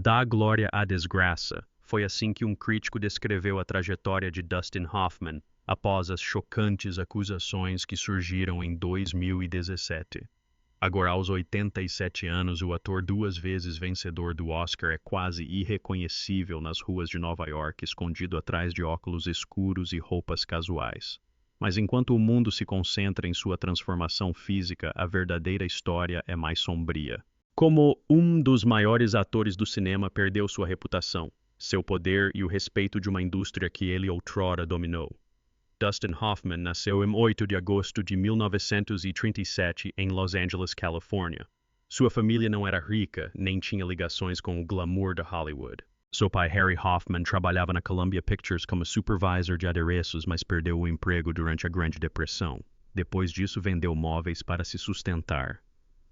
Da glória à desgraça. Foi assim que um crítico descreveu a trajetória de Dustin Hoffman após as chocantes acusações que surgiram em 2017. Agora, aos 87 anos, o ator duas vezes vencedor do Oscar é quase irreconhecível nas ruas de Nova York, escondido atrás de óculos escuros e roupas casuais. Mas enquanto o mundo se concentra em sua transformação física, a verdadeira história é mais sombria. Como um dos maiores atores do cinema perdeu sua reputação, seu poder e o respeito de uma indústria que ele outrora dominou. Dustin Hoffman nasceu em 8 de agosto de 1937 em Los Angeles, Califórnia. Sua família não era rica, nem tinha ligações com o glamour de Hollywood. Seu pai, Harry Hoffman, trabalhava na Columbia Pictures como supervisor de adereços, mas perdeu o emprego durante a Grande Depressão. Depois disso, vendeu móveis para se sustentar.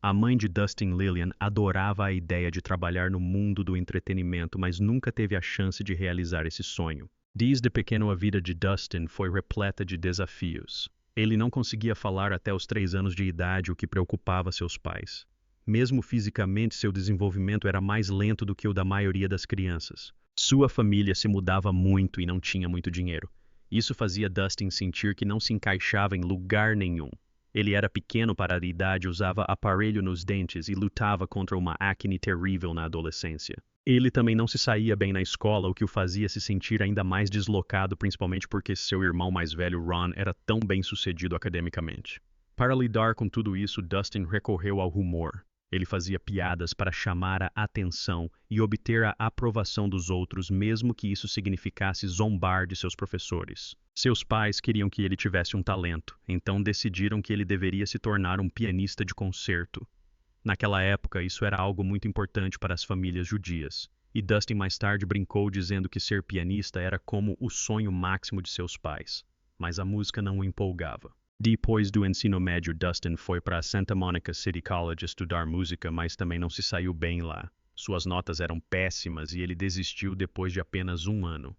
A mãe de Dustin, Lillian, adorava a ideia de trabalhar no mundo do entretenimento, mas nunca teve a chance de realizar esse sonho. Desde pequeno, a vida de Dustin foi repleta de desafios. Ele não conseguia falar até os 3 anos de idade, o que preocupava seus pais. Mesmo fisicamente, seu desenvolvimento era mais lento do que o da maioria das crianças. Sua família se mudava muito e não tinha muito dinheiro. Isso fazia Dustin sentir que não se encaixava em lugar nenhum. Ele era pequeno para a idade, usava aparelho nos dentes e lutava contra uma acne terrível na adolescência. Ele também não se saía bem na escola, o que o fazia se sentir ainda mais deslocado, principalmente porque seu irmão mais velho, Ron, era tão bem-sucedido academicamente. Para lidar com tudo isso, Dustin recorreu ao humor. Ele fazia piadas para chamar a atenção e obter a aprovação dos outros, mesmo que isso significasse zombar de seus professores. Seus pais queriam que ele tivesse um talento, então decidiram que ele deveria se tornar um pianista de concerto. Naquela época, isso era algo muito importante para as famílias judias, e Dustin mais tarde brincou dizendo que ser pianista era como o sonho máximo de seus pais, mas a música não o empolgava. Depois do ensino médio, Dustin foi para Santa Monica City College estudar música, mas também não se saiu bem lá. Suas notas eram péssimas e ele desistiu depois de apenas 1 ano.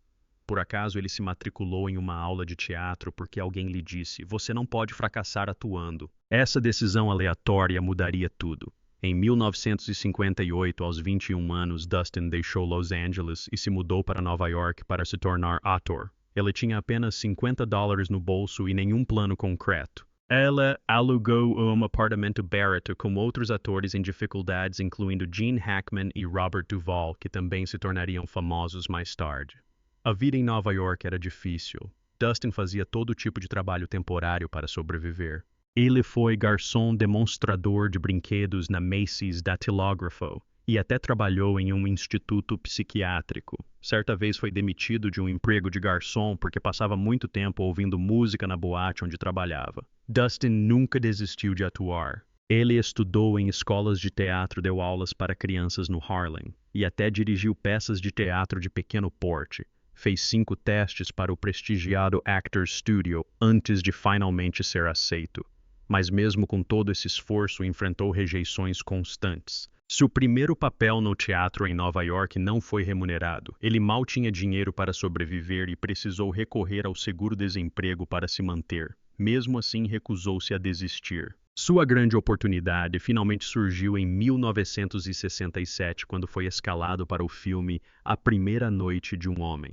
Por acaso, ele se matriculou em uma aula de teatro porque alguém lhe disse: "Você não pode fracassar atuando." Essa decisão aleatória mudaria tudo. Em 1958, aos 21 anos, Dustin deixou Los Angeles e se mudou para Nova York para se tornar ator. Ele tinha apenas $50 no bolso e nenhum plano concreto. Ela alugou um apartamento barato com outros atores em dificuldades, incluindo Gene Hackman e Robert Duvall, que também se tornariam famosos mais tarde. A vida em Nova York era difícil. Dustin fazia todo tipo de trabalho temporário para sobreviver. Ele foi garçom demonstrador de brinquedos na Macy's Datilógrafo e até trabalhou em um instituto psiquiátrico. Certa vez foi demitido de um emprego de garçom porque passava muito tempo ouvindo música na boate onde trabalhava. Dustin nunca desistiu de atuar. Ele estudou em escolas de teatro, deu aulas para crianças no Harlem e até dirigiu peças de teatro de pequeno porte. Fez 5 testes para o prestigiado Actors Studio antes de finalmente ser aceito. Mas mesmo com todo esse esforço, enfrentou rejeições constantes. Seu primeiro papel no teatro em Nova York não foi remunerado. Ele mal tinha dinheiro para sobreviver e precisou recorrer ao seguro-desemprego para se manter. Mesmo assim, recusou-se a desistir. Sua grande oportunidade finalmente surgiu em 1967, quando foi escalado para o filme A Primeira Noite de um Homem.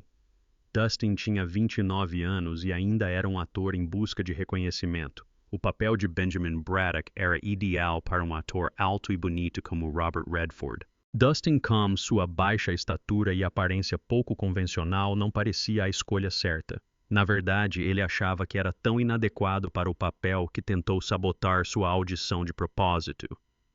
Dustin tinha 29 anos e ainda era um ator em busca de reconhecimento. O papel de Benjamin Braddock era ideal para um ator alto e bonito como Robert Redford. Dustin, com sua baixa estatura e aparência pouco convencional, não parecia a escolha certa. Na verdade, ele achava que era tão inadequado para o papel que tentou sabotar sua audição de propósito.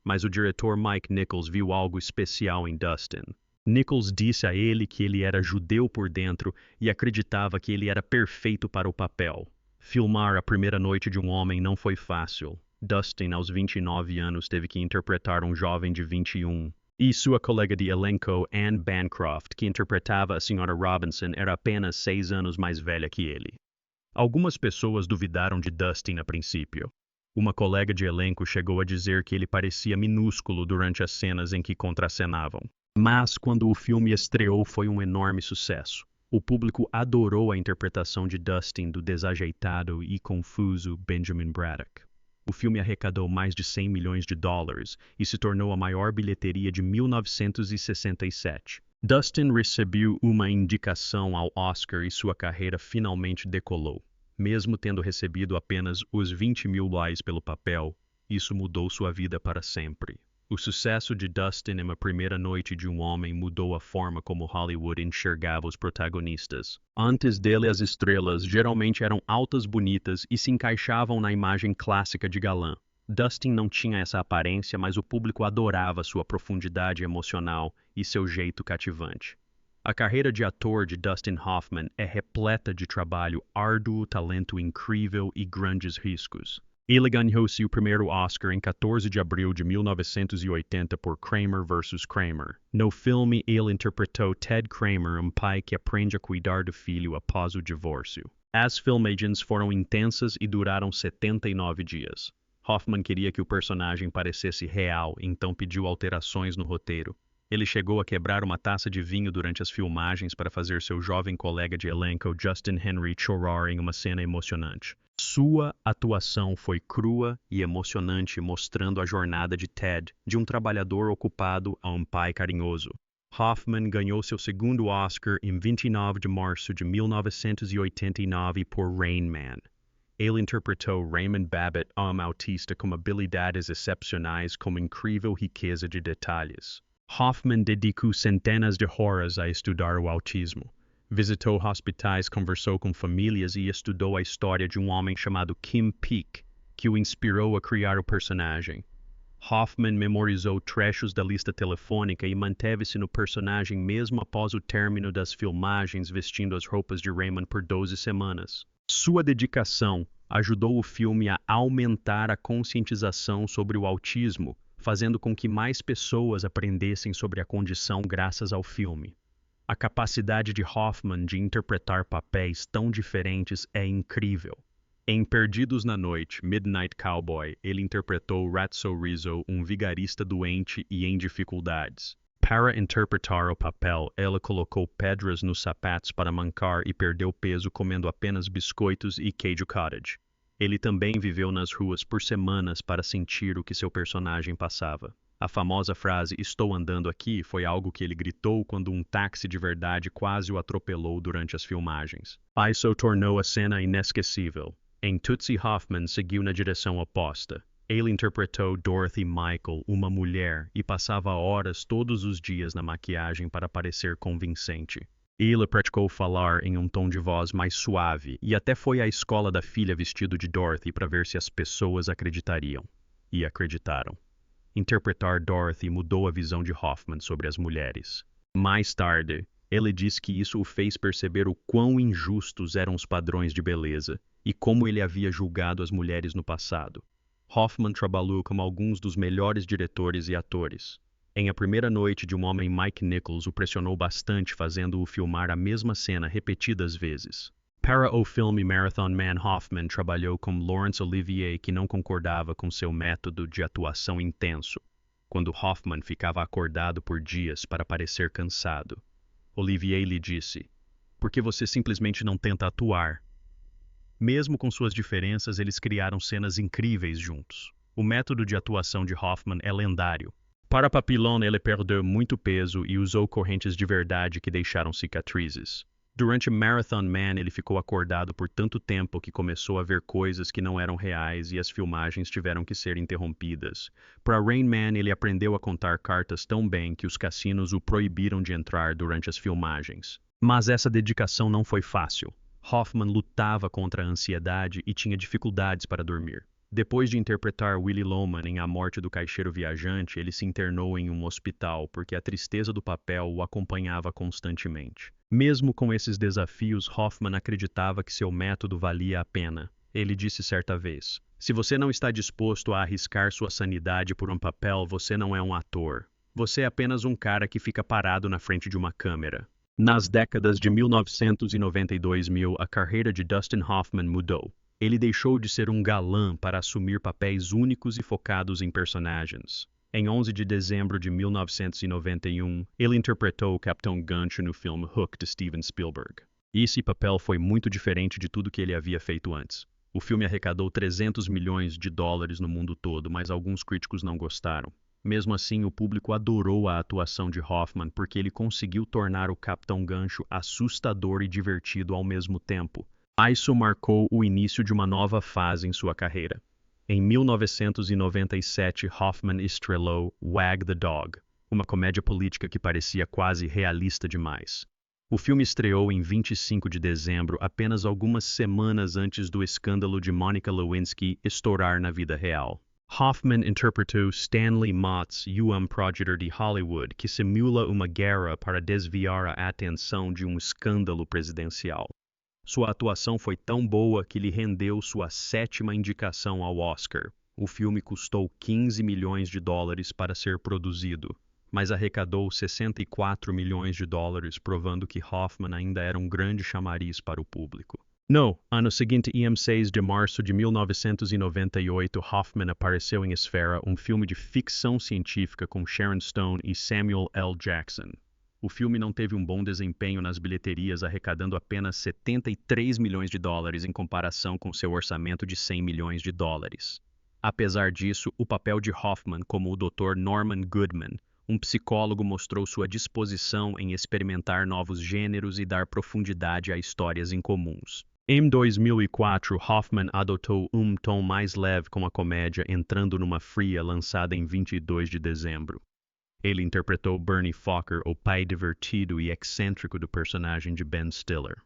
Mas o diretor Mike Nichols viu algo especial em Dustin. Nichols disse a ele que ele era judeu por dentro e acreditava que ele era perfeito para o papel. Filmar A Primeira Noite de um Homem não foi fácil. Dustin, aos 29 anos, teve que interpretar um jovem de 21. E sua colega de elenco, Anne Bancroft, que interpretava a Sra. Robinson, era apenas 6 anos mais velha que ele. Algumas pessoas duvidaram de Dustin a princípio. Uma colega de elenco chegou a dizer que ele parecia minúsculo durante as cenas em que contracenavam. Mas, quando o filme estreou, foi um enorme sucesso. O público adorou a interpretação de Dustin do desajeitado e confuso Benjamin Braddock. O filme arrecadou mais de 100 milhões de dólares e se tornou a maior bilheteria de 1967. Dustin recebeu uma indicação ao Oscar e sua carreira finalmente decolou. Mesmo tendo recebido apenas os 20 mil dólares pelo papel, isso mudou sua vida para sempre. O sucesso de Dustin em Uma Primeira Noite de um Homem mudou a forma como Hollywood enxergava os protagonistas. Antes dele, as estrelas geralmente eram altas, bonitas e se encaixavam na imagem clássica de galã. Dustin não tinha essa aparência, mas o público adorava sua profundidade emocional e seu jeito cativante. A carreira de ator de Dustin Hoffman é repleta de trabalho árduo, talento incrível e grandes riscos. Ele ganhou seu primeiro Oscar em 14 de abril de 1980 por Kramer vs. Kramer. No filme, ele interpretou Ted Kramer, um pai que aprende a cuidar do filho após o divórcio. As filmagens foram intensas e duraram 79 dias. Hoffman queria que o personagem parecesse real, então pediu alterações no roteiro. Ele chegou a quebrar uma taça de vinho durante as filmagens para fazer seu jovem colega de elenco Justin Henry chorar em uma cena emocionante. Sua atuação foi crua e emocionante, mostrando a jornada de Ted, de um trabalhador ocupado a um pai carinhoso. Hoffman ganhou seu segundo Oscar em 29 de março de 1989 por Rain Man. Ele interpretou Raymond Babbitt, um autista com habilidades excepcionais com incrível riqueza de detalhes. Hoffman dedicou centenas de horas a estudar o autismo. Visitou hospitais, conversou com famílias e estudou a história de um homem chamado Kim Peek, que o inspirou a criar o personagem. Hoffman memorizou trechos da lista telefônica e manteve-se no personagem mesmo após o término das filmagens, vestindo as roupas de Raymond por 12 semanas. Sua dedicação ajudou o filme a aumentar a conscientização sobre o autismo, fazendo com que mais pessoas aprendessem sobre a condição graças ao filme. A capacidade de Hoffman de interpretar papéis tão diferentes é incrível. Em Perdidos na Noite, Midnight Cowboy, ele interpretou Ratso Rizzo, um vigarista doente e em dificuldades. Para interpretar o papel, ela colocou pedras nos sapatos para mancar e perdeu peso comendo apenas biscoitos e queijo cottage. Ele também viveu nas ruas por semanas para sentir o que seu personagem passava. A famosa frase "estou andando aqui" foi algo que ele gritou quando um táxi de verdade quase o atropelou durante as filmagens. Isso tornou a cena inesquecível. Em Tootsie, Hoffman seguiu na direção oposta. Ele interpretou Dorothy Michael, uma mulher, e passava horas todos os dias na maquiagem para parecer convincente. Ele praticou falar em um tom de voz mais suave e até foi à escola da filha vestido de Dorothy para ver se as pessoas acreditariam. E acreditaram. Interpretar Dorothy mudou a visão de Hoffman sobre as mulheres. Mais tarde, ele disse que isso o fez perceber o quão injustos eram os padrões de beleza e como ele havia julgado as mulheres no passado. Hoffman trabalhou com alguns dos melhores diretores e atores. Em A Primeira Noite de um Homem, Mike Nichols o pressionou bastante, fazendo-o filmar a mesma cena repetidas vezes. Para o filme Marathon Man, Hoffman trabalhou com Laurence Olivier, que não concordava com seu método de atuação intenso, quando Hoffman ficava acordado por dias para parecer cansado. Olivier lhe disse: "Por que você simplesmente não tenta atuar?" Mesmo com suas diferenças, eles criaram cenas incríveis juntos. O método de atuação de Hoffman é lendário. Para Papillon, ele perdeu muito peso e usou correntes de verdade que deixaram cicatrizes. Durante Marathon Man, ele ficou acordado por tanto tempo que começou a ver coisas que não eram reais e as filmagens tiveram que ser interrompidas. Para Rain Man, ele aprendeu a contar cartas tão bem que os cassinos o proibiram de entrar durante as filmagens. Mas essa dedicação não foi fácil. Hoffman lutava contra a ansiedade e tinha dificuldades para dormir. Depois de interpretar Willy Loman em A Morte do Caixeiro Viajante, ele se internou em um hospital porque a tristeza do papel o acompanhava constantemente. Mesmo com esses desafios, Hoffman acreditava que seu método valia a pena. Ele disse certa vez: "Se você não está disposto a arriscar sua sanidade por um papel, você não é um ator. Você é apenas um cara que fica parado na frente de uma câmera." Nas décadas de 1990 e 2000, a carreira de Dustin Hoffman mudou. Ele deixou de ser um galã para assumir papéis únicos e focados em personagens. Em 11 de dezembro de 1991, ele interpretou o Capitão Gancho no filme Hook de Steven Spielberg. Esse papel foi muito diferente de tudo que ele havia feito antes. O filme arrecadou 300 milhões de dólares no mundo todo, mas alguns críticos não gostaram. Mesmo assim, o público adorou a atuação de Hoffman porque ele conseguiu tornar o Capitão Gancho assustador e divertido ao mesmo tempo. Isso marcou o início de uma nova fase em sua carreira. Em 1997, Hoffman estrelou Wag the Dog, uma comédia política que parecia quase realista demais. O filme estreou em 25 de dezembro, apenas algumas semanas antes do escândalo de Monica Lewinsky estourar na vida real. Hoffman interpretou Stanley Mott's progenitor de Hollywood, que simula uma guerra para desviar a atenção de um escândalo presidencial. Sua atuação foi tão boa que lhe rendeu sua 7ª indicação ao Oscar. O filme custou 15 milhões de dólares para ser produzido, mas arrecadou 64 milhões de dólares, provando que Hoffman ainda era um grande chamariz para o público. No ano seguinte, em 6 de março de 1998, Hoffman apareceu em Esfera, um filme de ficção científica com Sharon Stone e Samuel L. Jackson. O filme não teve um bom desempenho nas bilheterias, arrecadando apenas 73 milhões de dólares em comparação com seu orçamento de 100 milhões de dólares. Apesar disso, o papel de Hoffman como o Dr. Norman Goodman, um psicólogo, mostrou sua disposição em experimentar novos gêneros e dar profundidade a histórias incomuns. Em 2004, Hoffman adotou um tom mais leve com a comédia Entrando numa Fria, lançada em 22 de dezembro. Ele interpretou Bernie Fokker, o pai divertido e excêntrico do personagem de Ben Stiller.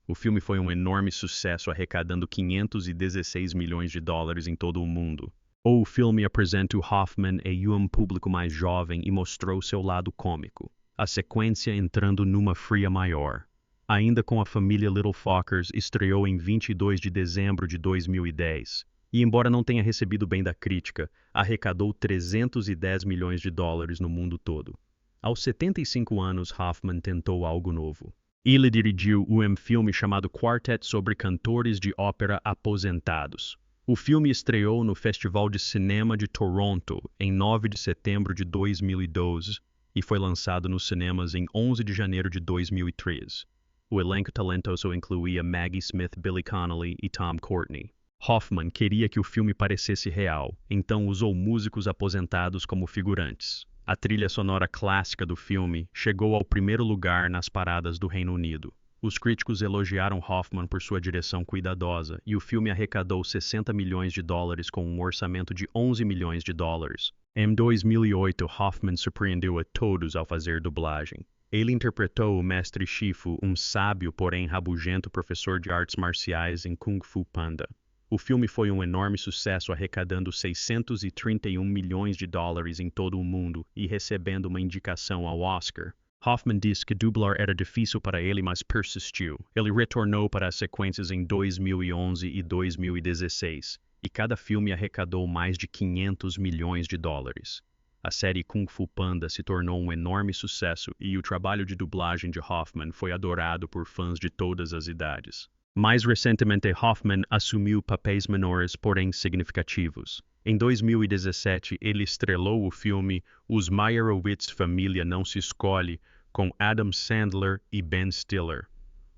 O filme foi um enorme sucesso, arrecadando 516 milhões de dólares em todo o mundo. O filme apresenta Hoffman em um público mais jovem e mostrou seu lado cômico. A sequência Entrando numa Fria Maior, ainda com a família Little Fockers, estreou em 22 de dezembro de 2010. E embora não tenha recebido bem da crítica, arrecadou 310 milhões de dólares no mundo todo. Aos 75 anos, Hoffman tentou algo novo. Ele dirigiu um filme chamado Quartet sobre cantores de ópera aposentados. O filme estreou no Festival de Cinema de Toronto em 9 de setembro de 2012 e foi lançado nos cinemas em 11 de janeiro de 2003. O elenco talentoso incluía Maggie Smith, Billy Connolly e Tom Courtenay. Hoffman queria que o filme parecesse real, então usou músicos aposentados como figurantes. A trilha sonora clássica do filme chegou ao primeiro lugar nas paradas do Reino Unido. Os críticos elogiaram Hoffman por sua direção cuidadosa e o filme arrecadou 60 milhões de dólares com um orçamento de 11 milhões de dólares. Em 2008, Hoffman surpreendeu a todos ao fazer dublagem. Ele interpretou o Mestre Shifu, um sábio porém rabugento professor de artes marciais em Kung Fu Panda. O filme foi um enorme sucesso, arrecadando 631 milhões de dólares em todo o mundo e recebendo uma indicação ao Oscar. Hoffman disse que dublar era difícil para ele, mas persistiu. Ele retornou para as sequências em 2011 e 2016, e cada filme arrecadou mais de 500 milhões de dólares. A série Kung Fu Panda se tornou um enorme sucesso e o trabalho de dublagem de Hoffman foi adorado por fãs de todas as idades. Mais recentemente, Hoffman assumiu papéis menores, porém significativos. Em 2017, ele estrelou o filme Os Meyerowitz Família Não Se Escolhe, com Adam Sandler e Ben Stiller.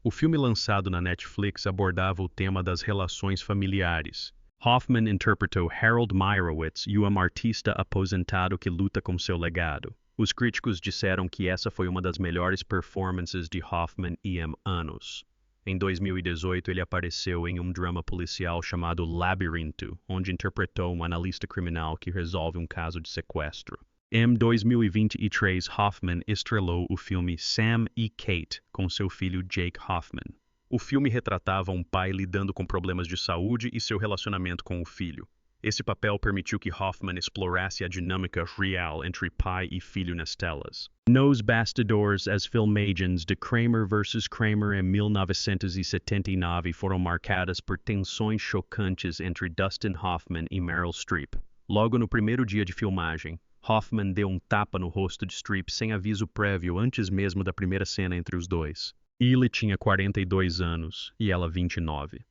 O filme, lançado na Netflix, abordava o tema das relações familiares. Hoffman interpretou Harold Meyerowitz, um artista aposentado que luta com seu legado. Os críticos disseram que essa foi uma das melhores performances de Hoffman em anos. Em 2018, ele apareceu em um drama policial chamado Labirinto, onde interpretou um analista criminal que resolve um caso de sequestro. Em 2023, Hoffman estrelou o filme Sam e Kate, com seu filho Jake Hoffman. O filme retratava um pai lidando com problemas de saúde e seu relacionamento com o filho. Esse papel permitiu que Hoffman explorasse a dinâmica real entre pai e filho nas telas. Nos bastidores, as filmagens de Kramer vs. Kramer em 1979 foram marcadas por tensões chocantes entre Dustin Hoffman e Meryl Streep. Logo no primeiro dia de filmagem, Hoffman deu um tapa no rosto de Streep sem aviso prévio antes mesmo da primeira cena entre os dois. Ele tinha 42 anos e ela 29.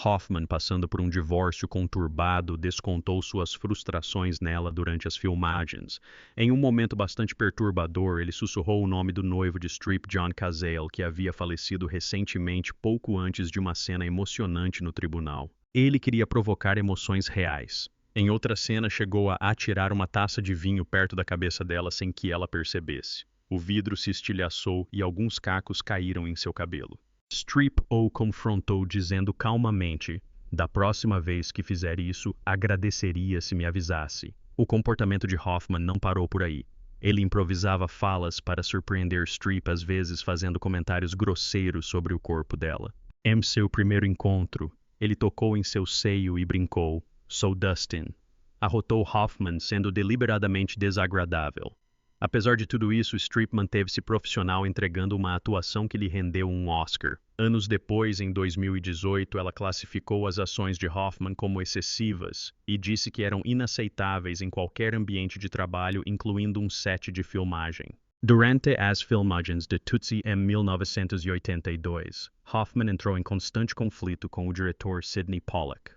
Hoffman, passando por um divórcio conturbado, descontou suas frustrações nela durante as filmagens. Em um momento bastante perturbador, ele sussurrou o nome do noivo de Streep, John Cazale, que havia falecido recentemente pouco antes de uma cena emocionante no tribunal. Ele queria provocar emoções reais. Em outra cena, chegou a atirar uma taça de vinho perto da cabeça dela sem que ela percebesse. O vidro se estilhaçou e alguns cacos caíram em seu cabelo. Streep o confrontou dizendo calmamente: "Da próxima vez que fizer isso, agradeceria se me avisasse." O comportamento de Hoffman não parou por aí. Ele improvisava falas para surpreender Streep, às vezes fazendo comentários grosseiros sobre o corpo dela. Em seu primeiro encontro, ele tocou em seu seio e brincou: "Sou Dustin." Arrotou Hoffman, sendo deliberadamente desagradável. Apesar de tudo isso, Streep manteve-se profissional, entregando uma atuação que lhe rendeu um Oscar. Anos depois, em 2018, ela classificou as ações de Hoffman como excessivas e disse que eram inaceitáveis em qualquer ambiente de trabalho, incluindo um set de filmagem. Durante as filmagens de Tootsie em 1982, Hoffman entrou em constante conflito com o diretor Sidney Pollack.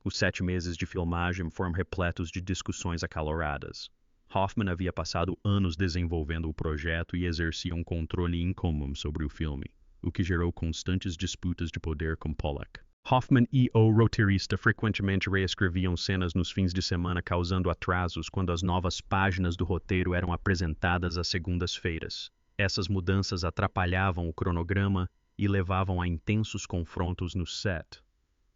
Os 7 meses de filmagem foram repletos de discussões acaloradas. Hoffman havia passado anos desenvolvendo o projeto e exercia um controle incomum sobre o filme, o que gerou constantes disputas de poder com Pollack. Hoffman e o roteirista frequentemente reescreviam cenas nos fins de semana, causando atrasos quando as novas páginas do roteiro eram apresentadas às segundas-feiras. Essas mudanças atrapalhavam o cronograma e levavam a intensos confrontos no set.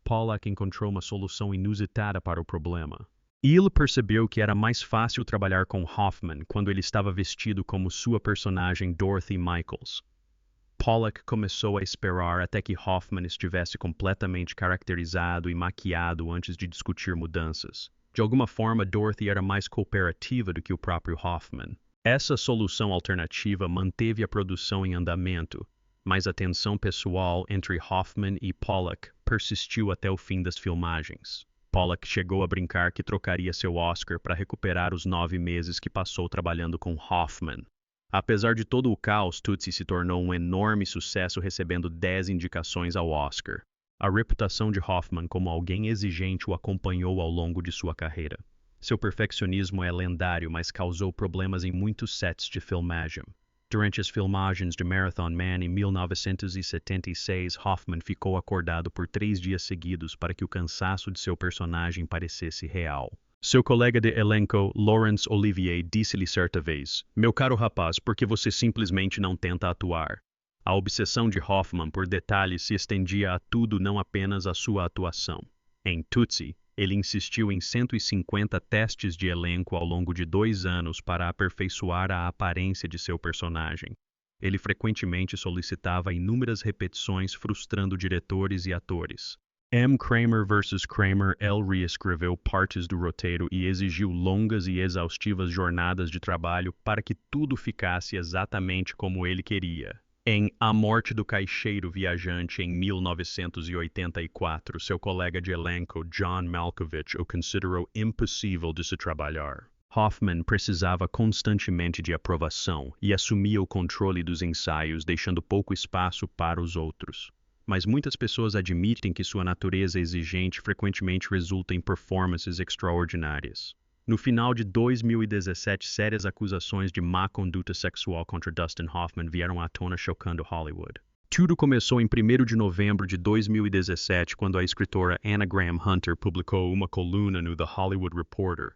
Pollack encontrou uma solução inusitada para o problema. Ele percebeu que era mais fácil trabalhar com Hoffman quando ele estava vestido como sua personagem Dorothy Michaels. Pollack começou a esperar até que Hoffman estivesse completamente caracterizado e maquiado antes de discutir mudanças. De alguma forma, Dorothy era mais cooperativa do que o próprio Hoffman. Essa solução alternativa manteve a produção em andamento, mas a tensão pessoal entre Hoffman e Pollack persistiu até o fim das filmagens. Pollack chegou a brincar que trocaria seu Oscar para recuperar os 9 meses que passou trabalhando com Hoffman. Apesar de todo o caos, Tootsie se tornou um enorme sucesso, recebendo 10 indicações ao Oscar. A reputação de Hoffman como alguém exigente o acompanhou ao longo de sua carreira. Seu perfeccionismo é lendário, mas causou problemas em muitos sets de filmagem. Durante as filmagens de Marathon Man em 1976, Hoffman ficou acordado por 3 dias seguidos para que o cansaço de seu personagem parecesse real. Seu colega de elenco, Laurence Olivier, disse-lhe certa vez: "Meu caro rapaz, por que você simplesmente não tenta atuar?" A obsessão de Hoffman por detalhes se estendia a tudo, não apenas a sua atuação. Em Tootsie, ele insistiu em 150 testes de elenco ao longo de 2 anos para aperfeiçoar a aparência de seu personagem. Ele frequentemente solicitava inúmeras repetições, frustrando diretores e atores. M. Kramer vs. Kramer, ele reescreveu partes do roteiro e exigiu longas e exaustivas jornadas de trabalho para que tudo ficasse exatamente como ele queria. Em A Morte do Caixeiro Viajante, em 1984, seu colega de elenco, John Malkovich, o considerou impossível de se trabalhar. Hoffman precisava constantemente de aprovação e assumia o controle dos ensaios, deixando pouco espaço para os outros. Mas muitas pessoas admitem que sua natureza exigente frequentemente resulta em performances extraordinárias. No final de 2017, sérias acusações de má conduta sexual contra Dustin Hoffman vieram à tona, chocando Hollywood. Tudo começou em 1º de novembro de 2017, quando a escritora Anna Graham Hunter publicou uma coluna no The Hollywood Reporter.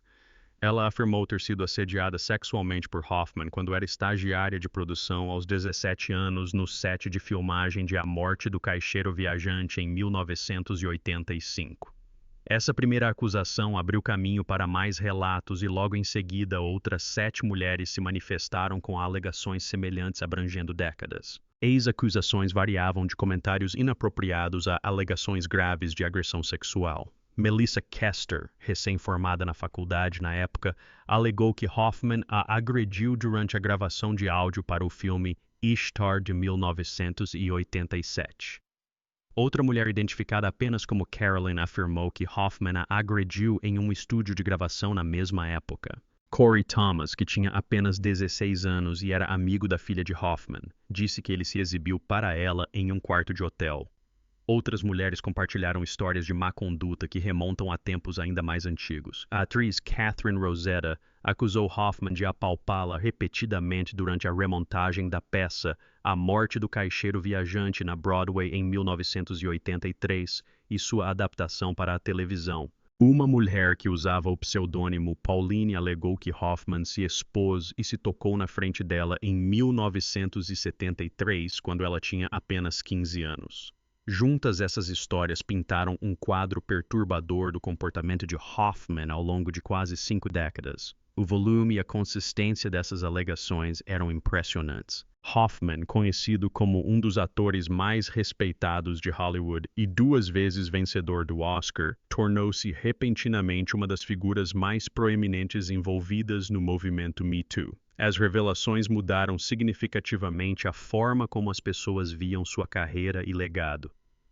Ela afirmou ter sido assediada sexualmente por Hoffman quando era estagiária de produção aos 17 anos no set de filmagem de A Morte do Caixeiro Viajante em 1985. Essa primeira acusação abriu caminho para mais relatos e logo em seguida outras 7 mulheres se manifestaram com alegações semelhantes abrangendo décadas. Ex-acusações variavam de comentários inapropriados a alegações graves de agressão sexual. Melissa Kester, recém-formada na faculdade na época, alegou que Hoffman a agrediu durante a gravação de áudio para o filme Ishtar de 1987. Outra mulher identificada apenas como Carolyn afirmou que Hoffman a agrediu em um estúdio de gravação na mesma época. Corey Thomas, que tinha apenas 16 anos e era amigo da filha de Hoffman, disse que ele se exibiu para ela em um quarto de hotel. Outras mulheres compartilharam histórias de má conduta que remontam a tempos ainda mais antigos. A atriz Catherine Rosetta acusou Hoffman de apalpá-la repetidamente durante a remontagem da peça A Morte do Caixeiro Viajante na Broadway em 1983 e sua adaptação para a televisão. Uma mulher que usava o pseudônimo Pauline alegou que Hoffman se expôs e se tocou na frente dela em 1973, quando ela tinha apenas 15 anos. Juntas, essas histórias pintaram um quadro perturbador do comportamento de Hoffman ao longo de quase 5 décadas. O volume e a consistência dessas alegações eram impressionantes. Hoffman, conhecido como um dos atores mais respeitados de Hollywood e 2 vezes vencedor do Oscar, tornou-se repentinamente uma das figuras mais proeminentes envolvidas no movimento Me Too. As revelações mudaram significativamente a forma como as pessoas viam sua carreira e legado.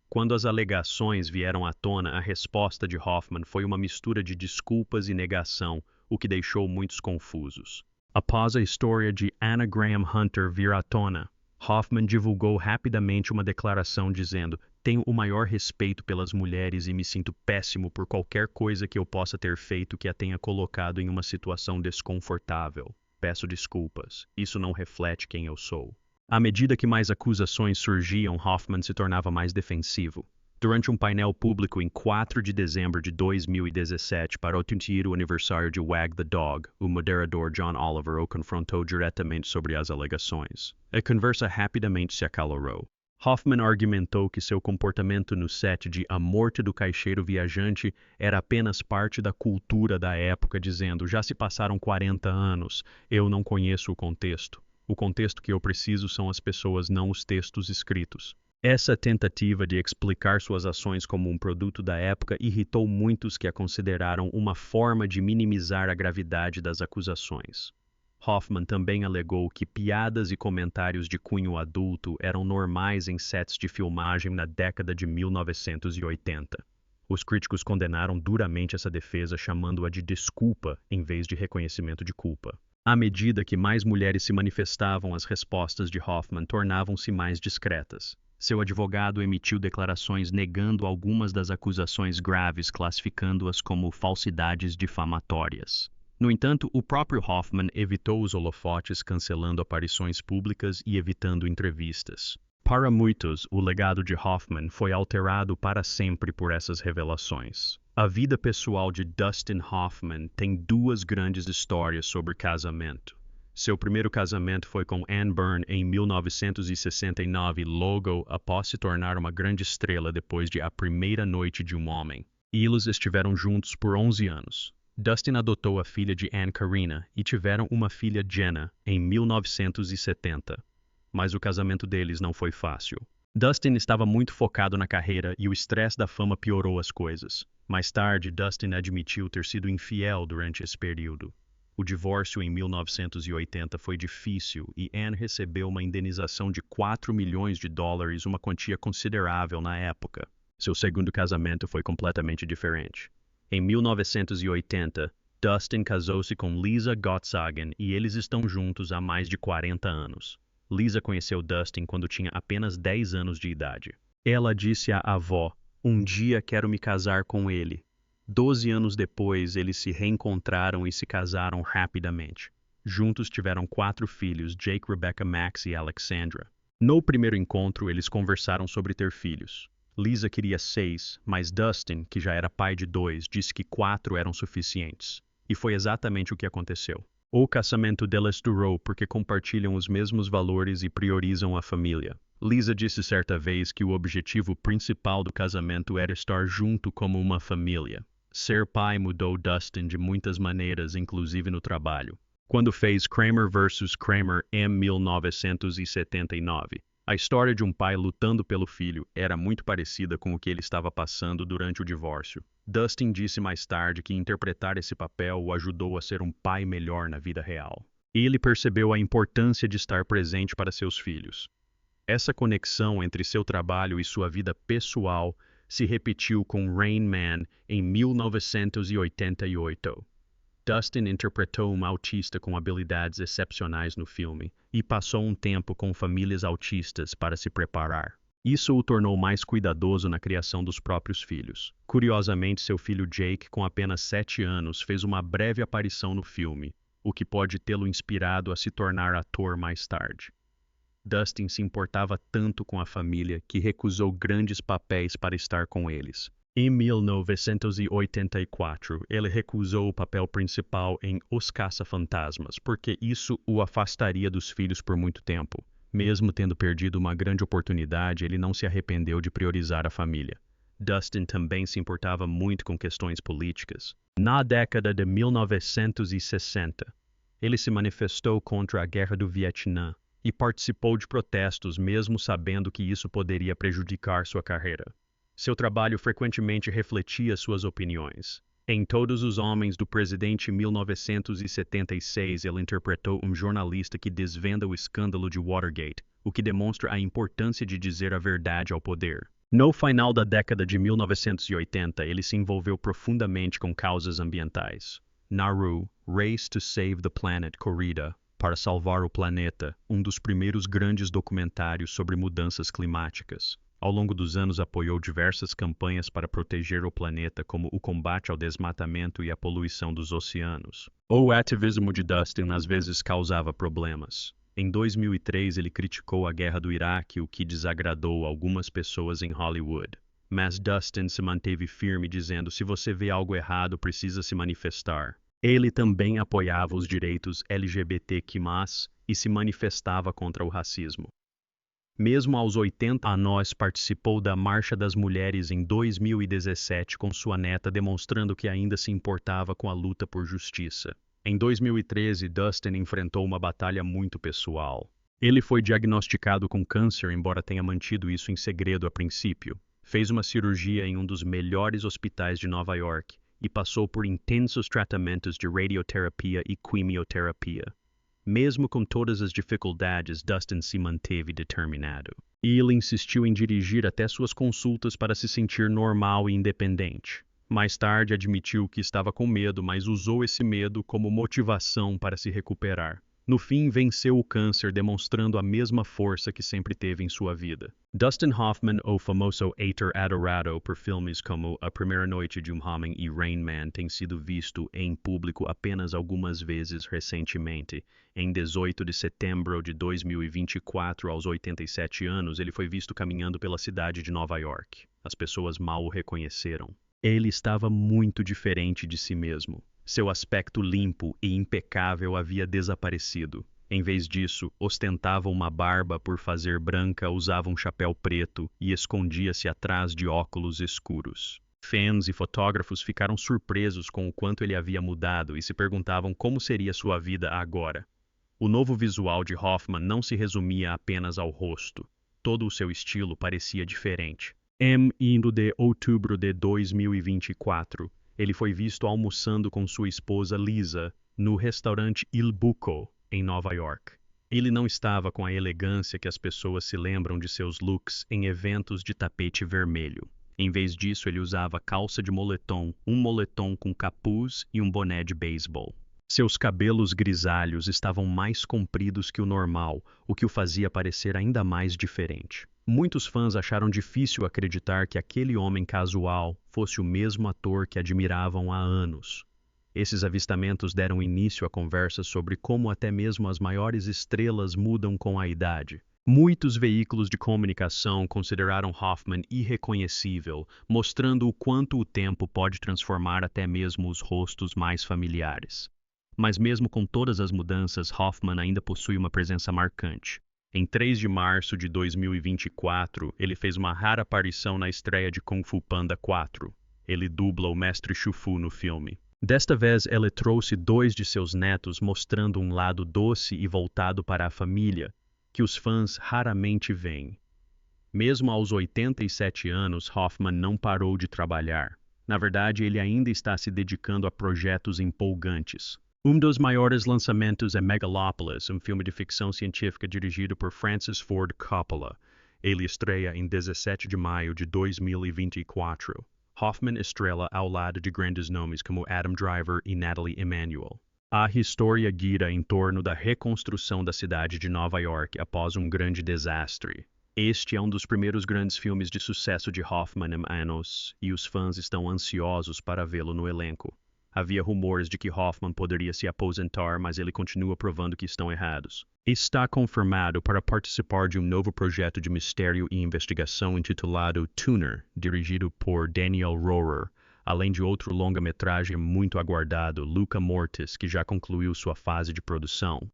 Quando as alegações vieram à tona, a resposta de Hoffman foi uma mistura de desculpas e negação, o que deixou muitos confusos. Após a história de Anna Graham Hunter vir à tona, Hoffman divulgou rapidamente uma declaração dizendo: "Tenho o maior respeito pelas mulheres e me sinto péssimo por qualquer coisa que eu possa ter feito que a tenha colocado em uma situação desconfortável. Peço desculpas. Isso não reflete quem eu sou." À medida que mais acusações surgiam, Hoffman se tornava mais defensivo. Durante um painel público em 4 de dezembro de 2017 para o 30º aniversário de Wag the Dog, o moderador John Oliver o confrontou diretamente sobre as alegações. A conversa rapidamente se acalorou. Hoffman argumentou que seu comportamento no set de A Morte do Caixeiro Viajante era apenas parte da cultura da época, dizendo: "Já se passaram 40 anos, eu não conheço o contexto. O contexto que eu preciso são as pessoas, não os textos escritos." Essa tentativa de explicar suas ações como um produto da época irritou muitos que a consideraram uma forma de minimizar a gravidade das acusações. Hoffman também alegou que piadas e comentários de cunho adulto eram normais em sets de filmagem na década de 1980. Os críticos condenaram duramente essa defesa, chamando-a de desculpa em vez de reconhecimento de culpa. À medida que mais mulheres se manifestavam, as respostas de Hoffman tornavam-se mais discretas. Seu advogado emitiu declarações negando algumas das acusações graves, classificando-as como falsidades difamatórias. No entanto, o próprio Hoffman evitou os holofotes, cancelando aparições públicas e evitando entrevistas. Para muitos, o legado de Hoffman foi alterado para sempre por essas revelações. A vida pessoal de Dustin Hoffman tem 2 grandes histórias sobre casamento. Seu primeiro casamento foi com Ann Byrne em 1969, logo após se tornar uma grande estrela depois de A Primeira Noite de um Homem. Eles estiveram juntos por 11 anos. Dustin adotou a filha de Ann Karina e tiveram uma filha, Jenna, em 1970. Mas o casamento deles não foi fácil. Dustin estava muito focado na carreira e o estresse da fama piorou as coisas. Mais tarde, Dustin admitiu ter sido infiel durante esse período. O divórcio em 1980 foi difícil e Ann recebeu uma indenização de $4 milhões, uma quantia considerável na época. Seu segundo casamento foi completamente diferente. Em 1980, Dustin casou-se com Lisa Gottsagen e eles estão juntos há mais de 40 anos. Lisa conheceu Dustin quando tinha apenas 10 anos de idade. Ela disse à avó: "Um dia quero me casar com ele." 12 anos depois, eles se reencontraram e se casaram rapidamente. Juntos tiveram 4 filhos, Jake, Rebecca, Max e Alexandra. No primeiro encontro, eles conversaram sobre ter filhos. Lisa queria 6, mas Dustin, que já era pai de 2, disse que 4 eram suficientes. E foi exatamente o que aconteceu. O casamento deles durou porque compartilham os mesmos valores e priorizam a família. Lisa disse certa vez que o objetivo principal do casamento era estar junto como uma família. Ser pai mudou Dustin de muitas maneiras, inclusive no trabalho. Quando fez Kramer vs. Kramer em 1979, a história de um pai lutando pelo filho era muito parecida com o que ele estava passando durante o divórcio. Dustin disse mais tarde que interpretar esse papel o ajudou a ser um pai melhor na vida real. Ele percebeu a importância de estar presente para seus filhos. Essa conexão entre seu trabalho e sua vida pessoal se repetiu com Rain Man em 1988. Dustin interpretou um autista com habilidades excepcionais no filme e passou um tempo com famílias autistas para se preparar. Isso o tornou mais cuidadoso na criação dos próprios filhos. Curiosamente, seu filho Jake, com apenas 7 anos, fez uma breve aparição no filme, o que pode tê-lo inspirado a se tornar ator mais tarde. Dustin se importava tanto com a família que recusou grandes papéis para estar com eles. Em 1984, ele recusou o papel principal em Os Caça-Fantasmas, porque isso o afastaria dos filhos por muito tempo. Mesmo tendo perdido uma grande oportunidade, ele não se arrependeu de priorizar a família. Dustin também se importava muito com questões políticas. Na década de 1960, ele se manifestou contra a Guerra do Vietnã e participou de protestos mesmo sabendo que isso poderia prejudicar sua carreira. Seu trabalho frequentemente refletia suas opiniões. Em Todos os Homens do Presidente, em 1976, ele interpretou um jornalista que desvenda o escândalo de Watergate, o que demonstra a importância de dizer a verdade ao poder. No final da década de 1980, ele se envolveu profundamente com causas ambientais. Nauru, Race to Save the Planet Corrida, para salvar o planeta, um dos primeiros grandes documentários sobre mudanças climáticas. Ao longo dos anos apoiou diversas campanhas para proteger o planeta, como o combate ao desmatamento e a poluição dos oceanos. O ativismo de Dustin às vezes causava problemas. Em 2003 ele criticou a guerra do Iraque, o que desagradou algumas pessoas em Hollywood. Mas Dustin se manteve firme dizendo: se você vê algo errado, precisa se manifestar. Ele também apoiava os direitos LGBTQ+, e se manifestava contra o racismo. Mesmo aos 80 anos, participou da Marcha das Mulheres em 2017 com sua neta, demonstrando que ainda se importava com a luta por justiça. Em 2013, Dustin enfrentou uma batalha muito pessoal. Ele foi diagnosticado com câncer, embora tenha mantido isso em segredo a princípio. Fez uma cirurgia em um dos melhores hospitais de Nova York e passou por intensos tratamentos de radioterapia e quimioterapia. Mesmo com todas as dificuldades, Dustin se manteve determinado. E ele insistiu em dirigir até suas consultas para se sentir normal e independente. Mais tarde admitiu que estava com medo, mas usou esse medo como motivação para se recuperar. No fim, venceu o câncer, demonstrando a mesma força que sempre teve em sua vida. Dustin Hoffman, o famoso ator adorado por filmes como A Primeira Noite de um Homem e Rain Man, tem sido visto em público apenas algumas vezes recentemente. Em 18 de setembro de 2024, aos 87 anos, ele foi visto caminhando pela cidade de Nova York. As pessoas mal o reconheceram. Ele estava muito diferente de si mesmo. Seu aspecto limpo e impecável havia desaparecido. Em vez disso, ostentava uma barba por fazer branca, usava um chapéu preto e escondia-se atrás de óculos escuros. Fãs e fotógrafos ficaram surpresos com o quanto ele havia mudado e se perguntavam como seria sua vida agora. O novo visual de Hoffman não se resumia apenas ao rosto. Todo o seu estilo parecia diferente. Em de outubro de 2024, ele foi visto almoçando com sua esposa Lisa no restaurante Il Buco, em Nova York. Ele não estava com a elegância que as pessoas se lembram de seus looks em eventos de tapete vermelho. Em vez disso, ele usava calça de moletom, um moletom com capuz e um boné de beisebol. Seus cabelos grisalhos estavam mais compridos que o normal, o que o fazia parecer ainda mais diferente. Muitos fãs acharam difícil acreditar que aquele homem casual fosse o mesmo ator que admiravam há anos. Esses avistamentos deram início a conversas sobre como até mesmo as maiores estrelas mudam com a idade. Muitos veículos de comunicação consideraram Hoffman irreconhecível, mostrando o quanto o tempo pode transformar até mesmo os rostos mais familiares. Mas mesmo com todas as mudanças, Hoffman ainda possui uma presença marcante. Em 3 de março de 2024, ele fez uma rara aparição na estreia de Kung Fu Panda 4. Ele dubla o Mestre Shifu no filme. Desta vez, ele trouxe 2 de seus netos, mostrando um lado doce e voltado para a família, que os fãs raramente veem. Mesmo aos 87 anos, Hoffman não parou de trabalhar. Na verdade, ele ainda está se dedicando a projetos empolgantes. Um dos maiores lançamentos é Megalopolis, um filme de ficção científica dirigido por Francis Ford Coppola. Ele estreia em 17 de maio de 2024. Hoffman estrela ao lado de grandes nomes como Adam Driver e Natalie Emmanuel. A história gira em torno da reconstrução da cidade de Nova York após um grande desastre. Este é um dos primeiros grandes filmes de sucesso de Hoffman em anos, e os fãs estão ansiosos para vê-lo no elenco. Havia rumores de que Hoffman poderia se aposentar, mas ele continua provando que estão errados. Está confirmado para participar de um novo projeto de mistério e investigação intitulado Tuner, dirigido por Daniel Rohrer, além de outro longa-metragem muito aguardado, Luca Mortis, que já concluiu sua fase de produção.